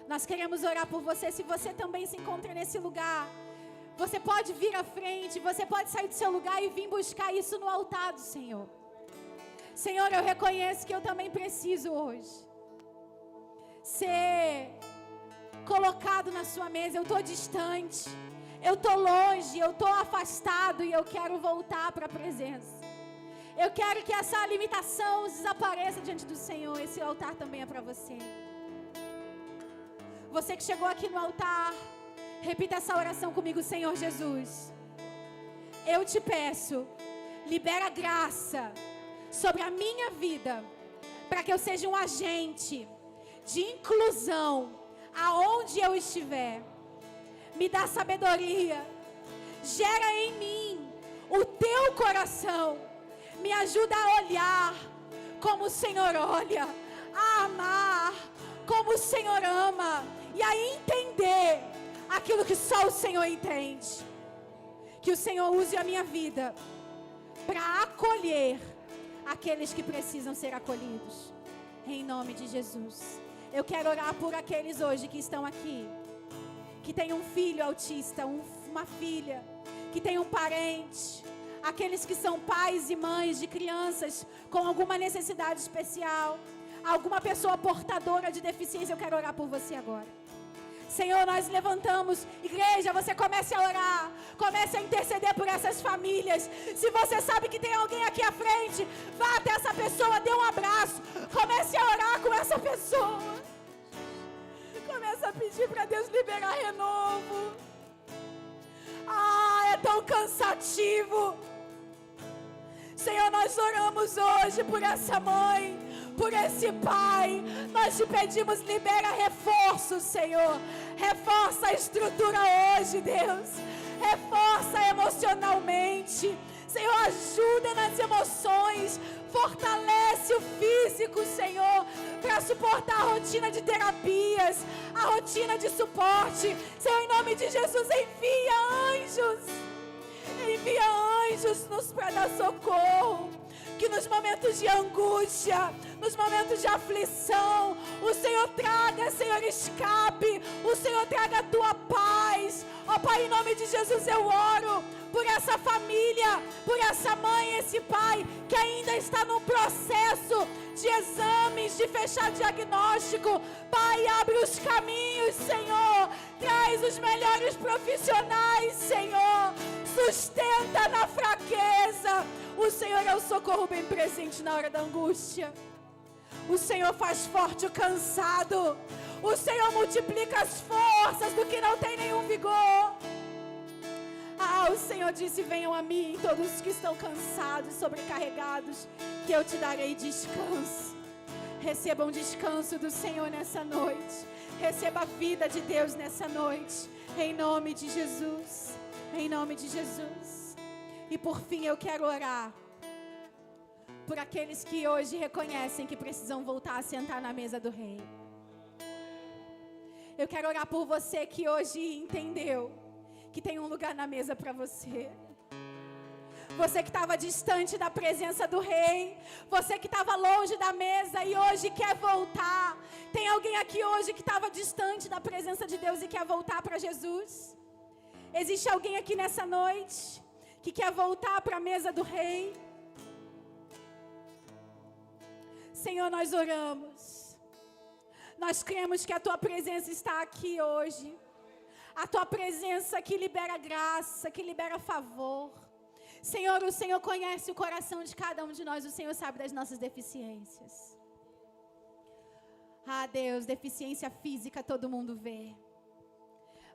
Nós queremos orar por você. Se você também se encontra nesse lugar, você pode vir à frente, você pode sair do seu lugar e vir buscar isso no altar do Senhor. Senhor, eu reconheço que eu também preciso hoje ser colocado na sua mesa. Eu estou distante, eu estou longe, eu estou afastado e eu quero voltar para a presença. Eu quero que essa limitação desapareça diante do Senhor. Esse altar também é para você. Você que chegou aqui no altar, repita essa oração comigo. Senhor Jesus, eu te peço, libera graça sobre a minha vida, para que eu seja um agente de inclusão aonde eu estiver. Me dá sabedoria, gera em mim o teu coração, me ajuda a olhar como o Senhor olha, a amar como o Senhor ama e a entender aquilo que só o Senhor entende. Que o Senhor use a minha vida para acolher aqueles que precisam ser acolhidos, em nome de Jesus. Eu quero orar por aqueles hoje que estão aqui, que tem um filho autista, uma filha, que tem um parente, aqueles que são pais e mães de crianças com alguma necessidade especial, alguma pessoa portadora de deficiência. Eu quero orar por você agora. Senhor, nós levantamos, igreja, você comece a orar, comece a interceder por essas famílias. Se você sabe que tem alguém aqui à frente, vá até essa pessoa, dê um abraço, comece a orar com essa pessoa, comece a pedir para Deus liberar renovo. É tão cansativo. Senhor, nós oramos hoje por essa mãe, por esse pai. Nós te pedimos, libera reforço, Senhor. Reforça a estrutura hoje, Deus. Reforça emocionalmente. Senhor, ajuda nas emoções. Fortalece o físico, Senhor, para suportar a rotina de terapias, a rotina de suporte. Senhor, em nome de Jesus, envia anjos. Envia anjos para dar socorro. Que nos momentos de angústia, nos momentos de aflição, o Senhor traga, Senhor, escape. O Senhor traga a tua paz. Ó Pai, em nome de Jesus eu oro por essa família, por essa mãe, esse pai que ainda está num processo de exames, de fechar diagnóstico. Pai, abre os caminhos, Senhor. Traz os melhores profissionais, Senhor. Sustenta na fraqueza. O Senhor é o socorro bem presente na hora da angústia. O Senhor faz forte o cansado. O Senhor multiplica as forças do que não tem nenhum vigor. O Senhor disse: venham a mim todos que estão cansados, sobrecarregados, que eu te darei descanso. Receba um descanso do Senhor nessa noite. Receba a vida de Deus nessa noite, em nome de Jesus. Em nome de Jesus. E por fim eu quero orar por aqueles que hoje reconhecem que precisam voltar a sentar na mesa do Rei. Eu quero orar por você que hoje entendeu que tem um lugar na mesa para você. Você que estava distante da presença do Rei, você que estava longe da mesa e hoje quer voltar. Tem alguém aqui hoje que estava distante da presença de Deus e quer voltar para Jesus? Existe alguém aqui nessa noite que quer voltar para a mesa do Rei? Senhor, nós oramos. Nós cremos que a Tua presença está aqui hoje. A Tua presença que libera graça, que libera favor. Senhor, o Senhor conhece o coração de cada um de nós. O Senhor sabe das nossas deficiências. Deus, deficiência física todo mundo vê.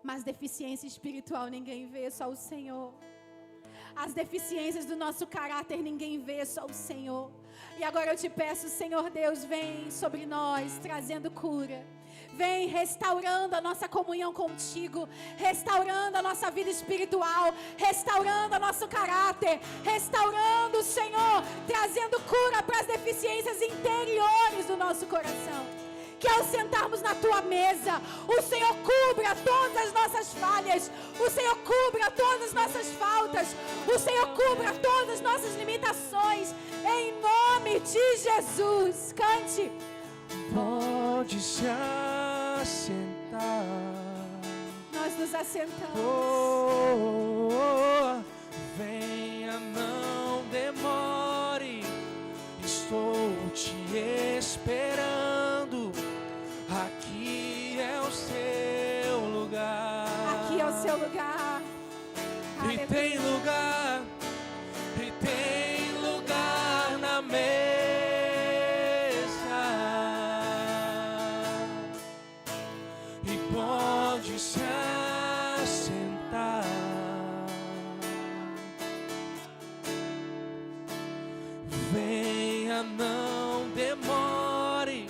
Mas deficiência espiritual ninguém vê, só o Senhor. As deficiências do nosso caráter ninguém vê, só o Senhor. E agora eu te peço, Senhor Deus, vem sobre nós, trazendo cura. Vem restaurando a nossa comunhão contigo, restaurando a nossa vida espiritual, restaurando o nosso caráter, restaurando, Senhor, trazendo cura para as deficiências interiores do nosso coração. Que ao sentarmos na tua mesa, o Senhor cubra todas as nossas falhas, o Senhor cubra todas as nossas faltas, o Senhor cubra todas as nossas limitações, em nome de Jesus. Cante. Pode se assentar. Nós nos assentamos. Oh, venha, não demore. Estou te esperando. Aqui é o seu lugar. Aqui é o seu lugar. E tem lugar, e tem lugar na mesa. E pode se assentar. Venha, não demore.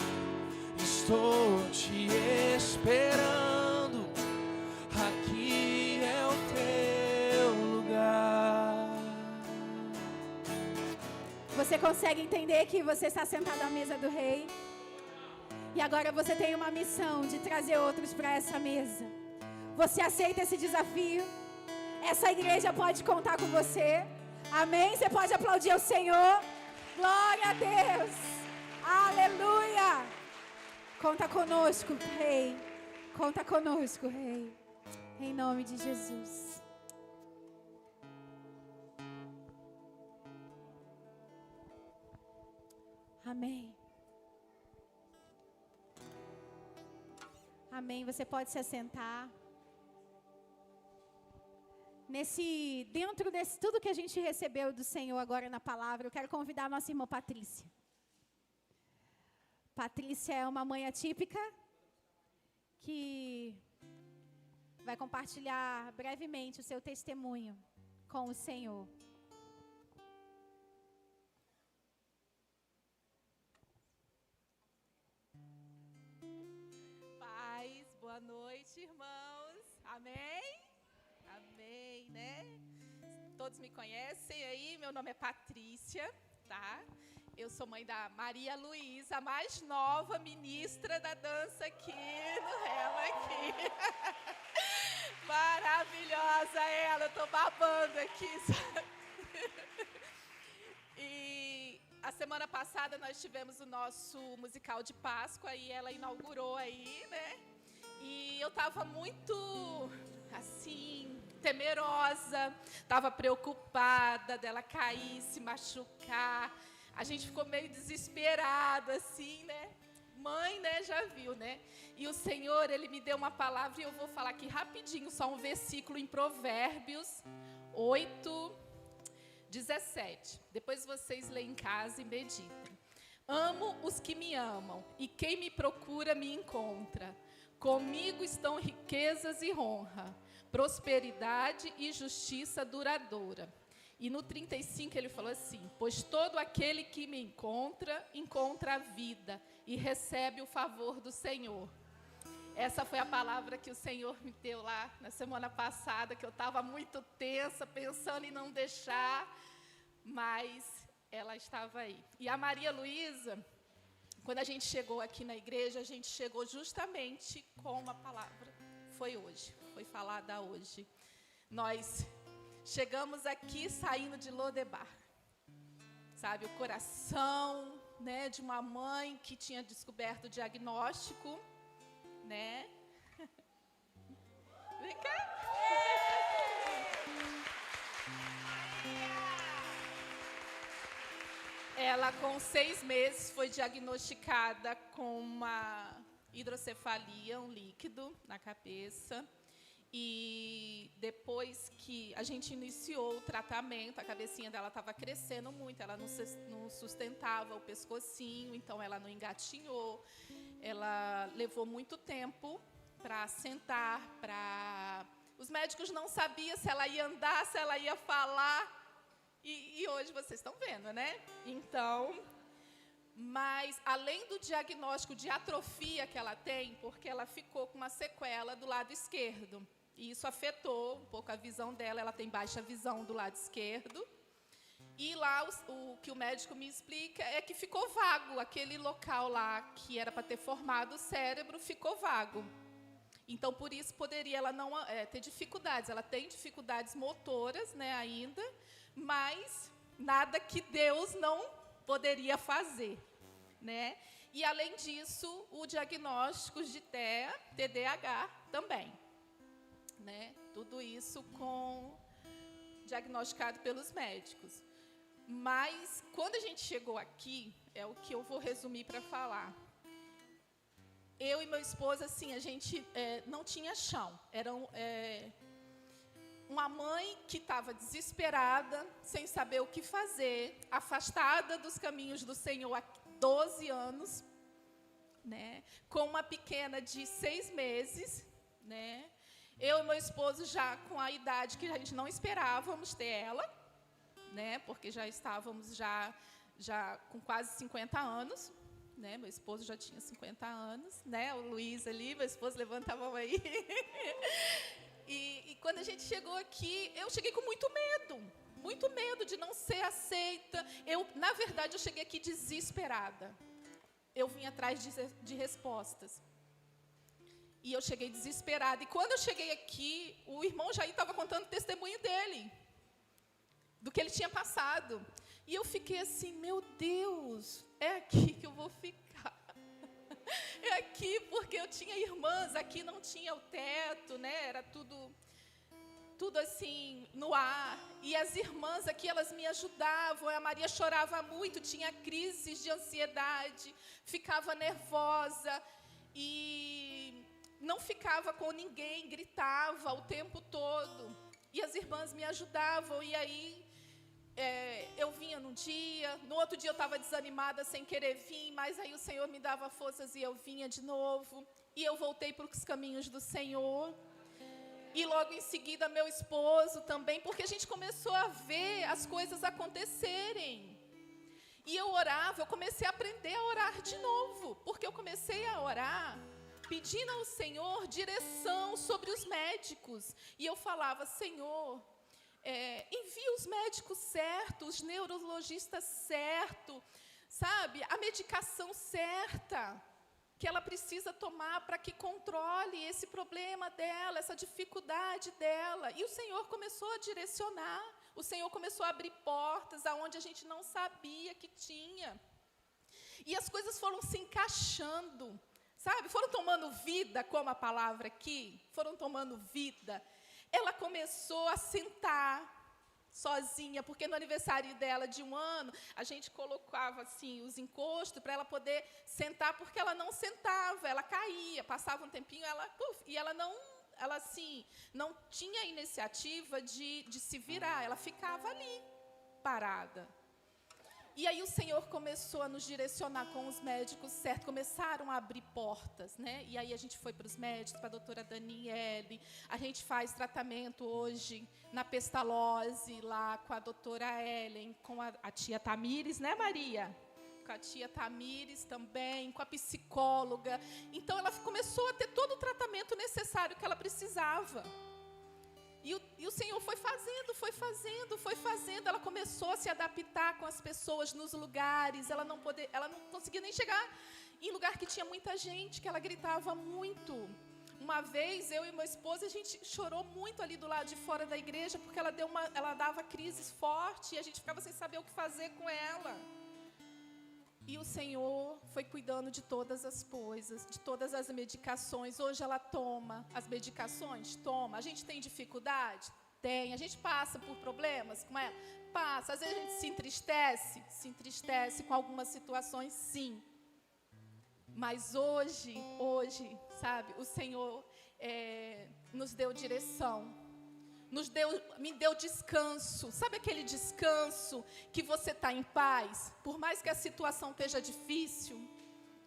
Estou te esperando. Aqui é o teu lugar. Você consegue entender que você está sentado à mesa do rei? E agora você tem uma missão de trazer outros para essa mesa. Você aceita esse desafio? Essa igreja pode contar com você. Amém? Você pode aplaudir ao Senhor. Glória a Deus. Aleluia. Conta conosco, Rei. Conta conosco, Rei. Em nome de Jesus. Amém. Amém. Você pode se assentar. Dentro desse tudo que a gente recebeu do Senhor agora na palavra, eu quero convidar a nossa irmã Patrícia. Patrícia é uma mãe atípica que vai compartilhar brevemente o seu testemunho com o Senhor. Paz, boa noite, irmãos. Amém? Amém, né? Todos me conhecem aí, meu nome é Patrícia, tá? Eu sou mãe da Maria Luísa, a mais nova ministra da dança aqui no Rema aqui. Maravilhosa ela, eu tô babando aqui, sabe? E a semana passada nós tivemos o nosso musical de Páscoa e ela inaugurou aí, né? E eu tava muito, assim, temerosa, tava preocupada dela cair, se machucar. A gente ficou meio desesperado, assim, né? Mãe, né, já viu, né? E o Senhor, Ele me deu uma palavra e eu vou falar aqui rapidinho, só um versículo em Provérbios 8:17. Depois vocês leem em casa e meditem. Amo os que me amam, e quem me procura me encontra. Comigo estão riquezas e honra, prosperidade e justiça duradoura. E no 35 ele falou assim: pois todo aquele que me encontra, encontra a vida e recebe o favor do Senhor. Essa foi a palavra que o Senhor me deu lá na semana passada, que eu estava muito tensa, pensando em não deixar, mas ela estava aí. E a Maria Luísa, quando a gente chegou aqui na igreja, a gente chegou justamente com uma palavra. Foi hoje, foi falada hoje. Nós chegamos aqui saindo de Lodebar, sabe, o coração, né, de uma mãe que tinha descoberto o diagnóstico, né? Vem cá. Ela, com 6 meses, foi diagnosticada com uma hidrocefalia, um líquido na cabeça. E depois que a gente iniciou o tratamento, a cabecinha dela estava crescendo muito, ela não sustentava o pescocinho, então ela não engatinhou. Ela levou muito tempo para sentar, para... Os médicos não sabiam se ela ia andar, se ela ia falar. E hoje vocês estão vendo, né? Então, mas além do diagnóstico de atrofia que ela tem, porque ela ficou com uma sequela do lado esquerdo. E isso afetou um pouco a visão dela, ela tem baixa visão do lado esquerdo. E lá o que o médico me explica é que ficou vago, aquele local lá que era para ter formado o cérebro, ficou vago. Então, por isso, poderia ela não ter dificuldades. Ela tem dificuldades motoras, né, ainda, mas nada que Deus não poderia fazer, né? E, além disso, o diagnóstico de TDAH também, né? Tudo isso diagnosticado pelos médicos. Mas, quando a gente chegou aqui, é o que eu vou resumir para falar. Eu e meu esposo, assim, a gente não tinha chão. Era uma mãe que estava desesperada, sem saber o que fazer, afastada dos caminhos do Senhor há 12 anos, né? Com uma pequena de 6 meses, né? Eu e meu esposo já com a idade que a gente não esperávamos ter ela, né? Porque já estávamos já com quase 50 anos. Né? Meu esposo já tinha 50 anos, né? O Luiz ali, meu esposo levanta a mão aí. E quando a gente chegou aqui, eu cheguei com muito medo de não ser aceita. Na verdade, eu cheguei aqui desesperada. Eu vim atrás de respostas. E eu cheguei desesperada. E quando eu cheguei aqui, o irmão Jair estava contando o testemunho dele, do que ele tinha passado. E eu fiquei assim, meu Deus, é aqui que eu vou ficar. É aqui, porque eu tinha irmãs, aqui não tinha o teto, né? Era tudo assim, no ar. E as irmãs aqui, elas me ajudavam. A Maria chorava muito, tinha crises de ansiedade, ficava nervosa e não ficava com ninguém, gritava o tempo todo. E as irmãs me ajudavam, e aí... eu vinha num dia, no outro dia eu estava desanimada, sem querer vir, mas aí o Senhor me dava forças e eu vinha de novo. E eu voltei para os caminhos do Senhor. E logo em seguida meu esposo também, porque a gente começou a ver as coisas acontecerem. E eu orava, eu comecei a aprender a orar de novo, porque eu comecei a orar pedindo ao Senhor direção sobre os médicos. E eu falava, Senhor... envia os médicos certos, os neurologistas certos, sabe? A medicação certa que ela precisa tomar para que controle esse problema dela, essa dificuldade dela. E o Senhor começou a direcionar, o Senhor começou a abrir portas aonde a gente não sabia que tinha. E as coisas foram se encaixando, sabe? Foram tomando vida, como a palavra aqui, foram tomando vida. Ela começou a sentar sozinha, porque no aniversário dela de 1 ano, a gente colocava assim os encostos para ela poder sentar, porque ela não sentava, ela caía, passava um tempinho, e ela assim, não tinha a iniciativa de se virar, ela ficava ali, parada. E aí o Senhor começou a nos direcionar com os médicos certos, começaram a abrir portas, né? E aí a gente foi para os médicos, para a doutora Daniele, a gente faz tratamento hoje na pestalose, lá com a doutora Ellen, com a tia Tamires, né, Maria? Com a tia Tamires também, com a psicóloga. Então ela começou a ter todo o tratamento necessário que ela precisava. E o Senhor foi fazendo, ela começou a se adaptar com as pessoas nos lugares, ela não conseguia nem chegar em lugar que tinha muita gente, que ela gritava muito. Uma vez, eu e meu esposo, a gente chorou muito ali do lado de fora da igreja, porque ela dava crises fortes, e a gente ficava sem saber o que fazer com ela. E o Senhor foi cuidando de todas as coisas, de todas as medicações. Hoje ela toma as medicações? Toma. A gente tem dificuldade? Tem. A gente passa por problemas com ela? Passa. Às vezes a gente se entristece com algumas situações, sim. Mas hoje, sabe, o Senhor nos deu direção. Me deu descanso. Sabe aquele descanso que você está em paz? Por mais que a situação esteja difícil,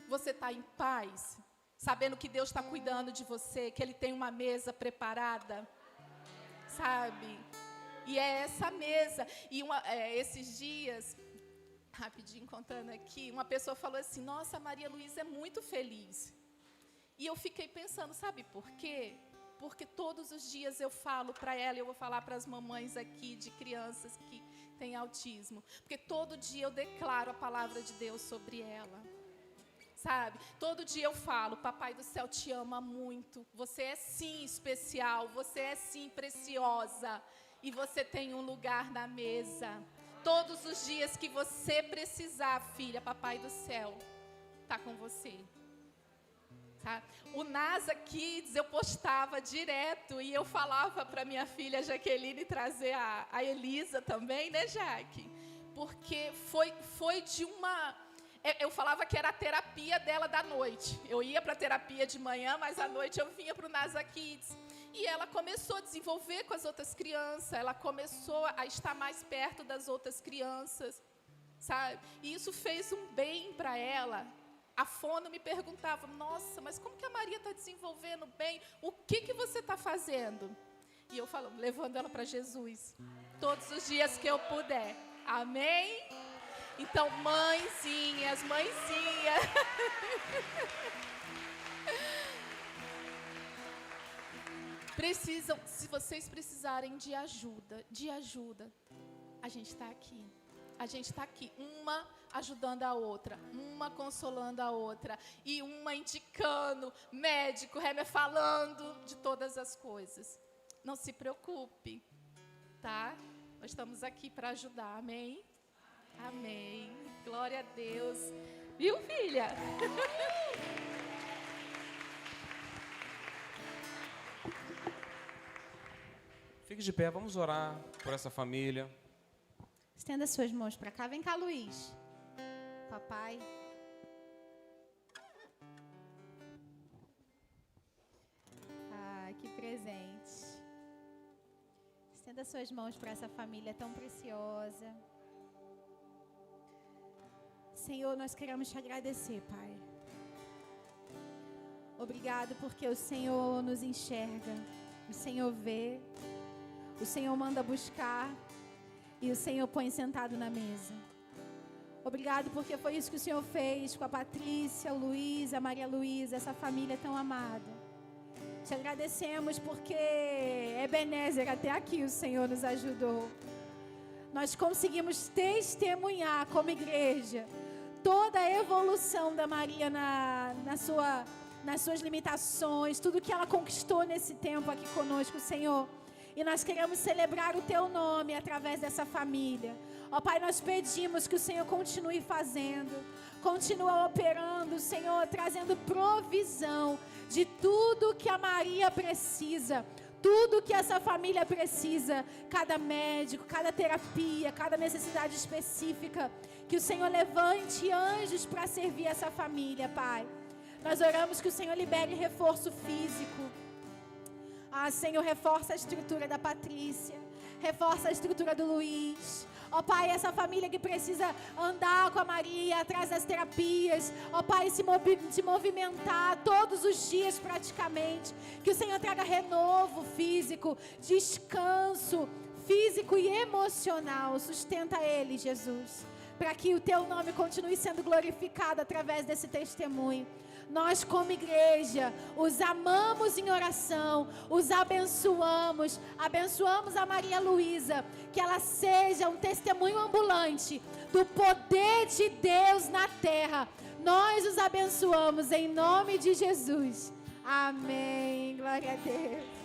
você está em paz. sabendo que Deus está cuidando de você, que Ele tem uma mesa preparada, sabe? E é essa mesa. E esses dias, rapidinho contando aqui, uma pessoa falou assim: nossa, a Maria Luísa é muito feliz. E eu fiquei pensando, sabe por quê? Porque todos os dias eu falo para ela, e eu vou falar para as mamães aqui de crianças que têm autismo, porque todo dia eu declaro a palavra de Deus sobre ela, sabe? Todo dia eu falo: Papai do céu te ama muito, você é sim especial, você é sim preciosa, e você tem um lugar na mesa. Todos os dias que você precisar, filha, Papai do céu está com você. Tá? O NASA Kids eu postava direto e eu falava para minha filha Jaqueline trazer a Elisa também, né, Jaque? Porque foi de uma... Eu falava que era a terapia dela da noite. Eu ia para a terapia de manhã, mas à noite eu vinha para o NASA Kids. E ela começou a desenvolver com as outras crianças, ela começou a estar mais perto das outras crianças, sabe? E isso fez um bem para ela. A Fono me perguntava: nossa, mas como que a Maria está desenvolvendo bem? O que você está fazendo? E eu falo, levando ela para Jesus, todos os dias que eu puder. Amém? Então, mãezinhas. Precisam, se vocês precisarem de ajuda, a gente está aqui. A gente está aqui, uma ajudando a outra, uma consolando a outra, e uma indicando, médico, falando de todas as coisas. Não se preocupe, tá? Nós estamos aqui para ajudar, amém? Amém. Glória a Deus. Viu, filha? Fique de pé, vamos orar por essa família. Estenda suas mãos para cá. Vem cá, Luiz. Papai. Que presente. Estenda suas mãos para essa família tão preciosa. Senhor, nós queremos te agradecer, Pai. Obrigado porque o Senhor nos enxerga, o Senhor vê, o Senhor manda buscar e o Senhor põe sentado na mesa. Obrigado porque foi isso que o Senhor fez com a Patrícia, o Luiz, a Maria Luísa, essa família tão amada. Te agradecemos porque Ebenezer, até aqui o Senhor nos ajudou. Nós conseguimos testemunhar como igreja toda a evolução da Maria nas suas limitações, tudo que ela conquistou nesse tempo aqui conosco, Senhor. E nós queremos celebrar o Teu nome através dessa família. Ó Pai, nós pedimos que o Senhor continue fazendo, continua operando, Senhor, trazendo provisão de tudo que a Maria precisa, tudo que essa família precisa, cada médico, cada terapia, cada necessidade específica, que o Senhor levante anjos para servir essa família, Pai. Nós oramos que o Senhor libere reforço físico. Senhor, reforça a estrutura da Patrícia, reforça a estrutura do Luiz. Ó Pai, essa família que precisa andar com a Maria atrás das terapias, ó Pai, se movimentar todos os dias praticamente, que o Senhor traga renovo físico, descanso físico e emocional. Sustenta ele, Jesus, para que o Teu nome continue sendo glorificado através desse testemunho. Nós, como igreja, os amamos em oração, os abençoamos a Maria Luísa, que ela seja um testemunho ambulante do poder de Deus na terra. Nós os abençoamos em nome de Jesus. Amém. Glória a Deus.